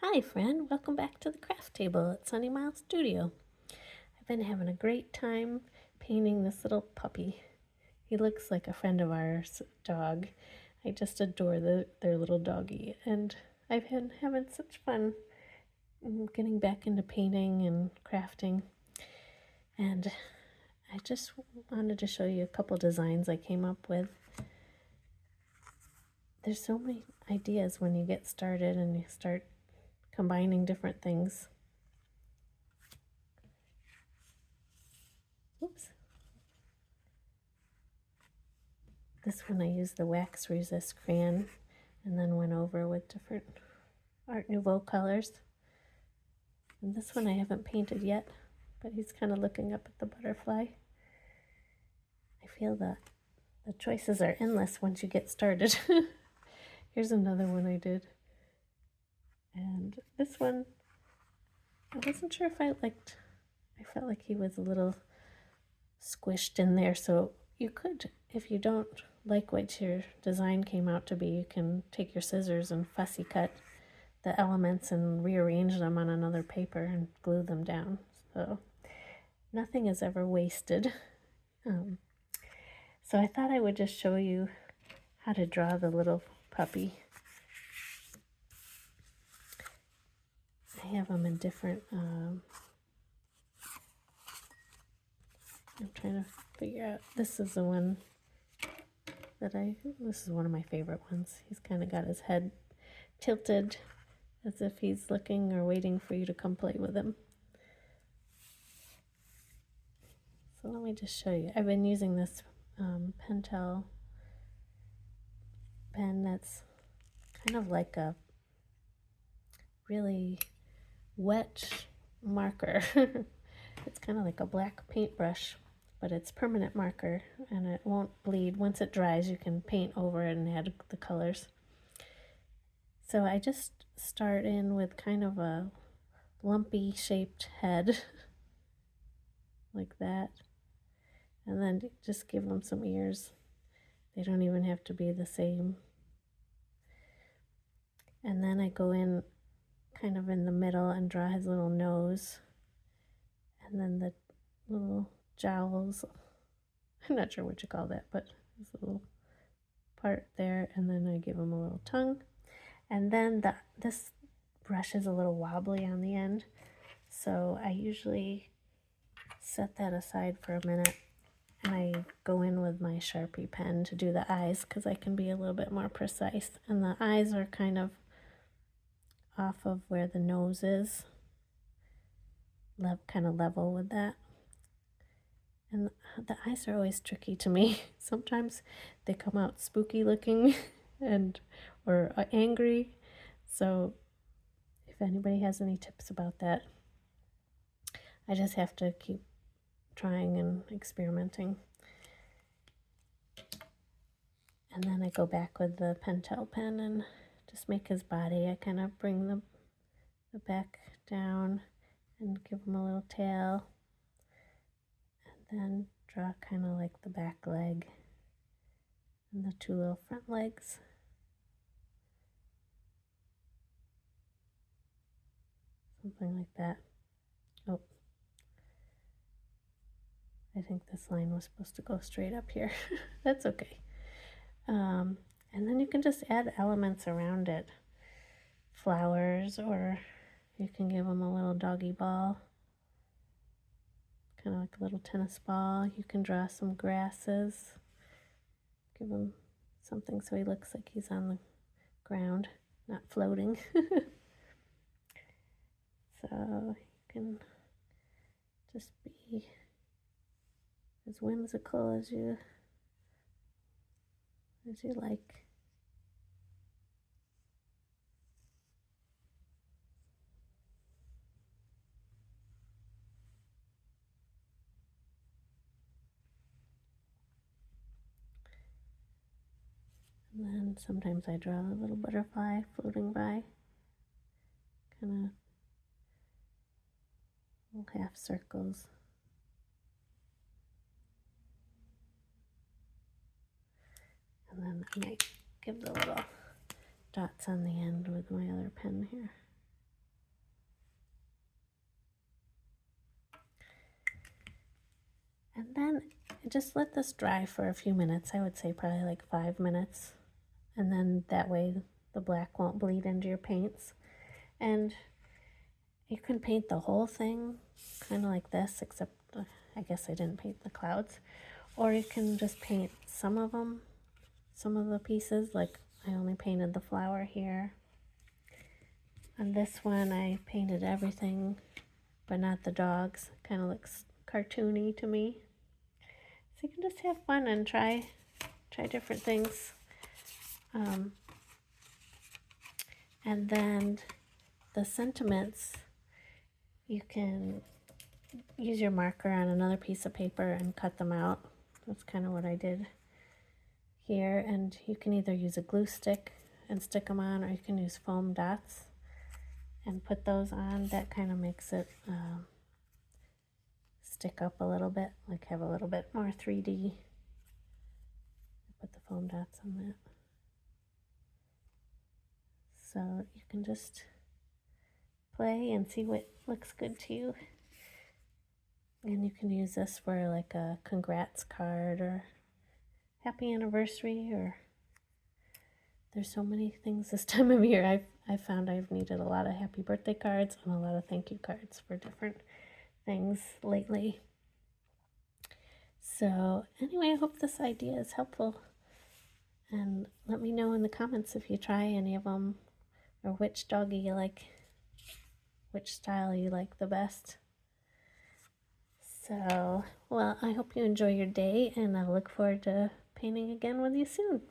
Hi friend, welcome back to the craft table at Sunny Mile Studio. I've been having a great time painting this little puppy. He looks like a friend of ours dog. I just adore their little doggie, and I've been having such fun getting back into painting and crafting. And I just wanted to show you a couple designs I came up with. There's so many ideas when you get started and you start combining different things. Oops. This one I used the wax resist crayon and then went over with different Art Nouveau colors. And this one I haven't painted yet, but he's kind of looking up at the butterfly. I feel that the choices are endless once you get started. Here's another one I did. And this one, I wasn't sure if I liked. I felt like he was a little squished in there, so you could, if you don't like what your design came out to be, you can take your scissors and fussy cut the elements and rearrange them on another paper and glue them down. So nothing is ever wasted. So I thought I would just show you how to draw the little puppy. I have them in different, I'm trying to figure out, this is the one that this is one of my favorite ones. He's kind of got his head tilted as if he's looking or waiting for you to come play with him. So let me just show you. I've been using this Pentel pen that's kind of like a really wet marker. It's kind of like a black paintbrush, but it's permanent marker and it won't bleed. Once it dries, you can paint over it and add the colors. So I just start in with kind of a lumpy shaped head like that, and then just give them some ears. They don't even have to be the same. And then I go in kind of in the middle and draw his little nose, and then the little jowls. I'm not sure what you call that, but this little part there, and then I give him a little tongue. And then this brush is a little wobbly on the end, so I usually set that aside for a minute and I go in with my Sharpie pen to do the eyes because I can be a little bit more precise. And the eyes are kind of off of where the nose is, kind of level with that. And the eyes are always tricky to me. Sometimes they come out spooky looking or angry. So if anybody has any tips about that, I just have to keep trying and experimenting. And then I go back with the Pentel pen and just make his body. I kind of bring the back down and give him a little tail. And then draw kind of like the back leg and the two little front legs. Something like that. Oh, I think this line was supposed to go straight up here. That's okay. And then you can just add elements around it. Flowers, or you can give them a little doggy ball. Kind of like a little tennis ball. You can draw some grasses. Give him something so he looks like he's on the ground, not floating. So you can just be as whimsical as you like. And then sometimes I draw a little butterfly floating by, kind of little half circles. And then I might give the little dots on the end with my other pen here. just let this dry for a few minutes. I would say probably like 5 minutes. And then that way the black won't bleed into your paints. And you can paint the whole thing kind of like this, except I guess I didn't paint the clouds. Or you can just paint some of them, some of the pieces, like I only painted the flower here. On this one I painted everything, but not the dogs. Kind of looks cartoony to me. So you can just have fun and try different things. And then the sentiments, you can use your marker on another piece of paper and cut them out. That's kind of what I did here. And you can either use a glue stick and stick them on, or you can use foam dots and put those on. That kind of makes it stick up a little bit, like have a little bit more 3D. Put the foam dots on that. So you can just play and see what looks good to you. And you can use this for like a congrats card or happy anniversary, or there's so many things this time of year. I've found I've needed a lot of happy birthday cards and a lot of thank you cards for different things lately. So anyway, I hope this idea is helpful. And let me know in the comments if you try any of them, or which doggy you like, which style you like the best. So, well, I hope you enjoy your day, and I look forward to painting again with you soon.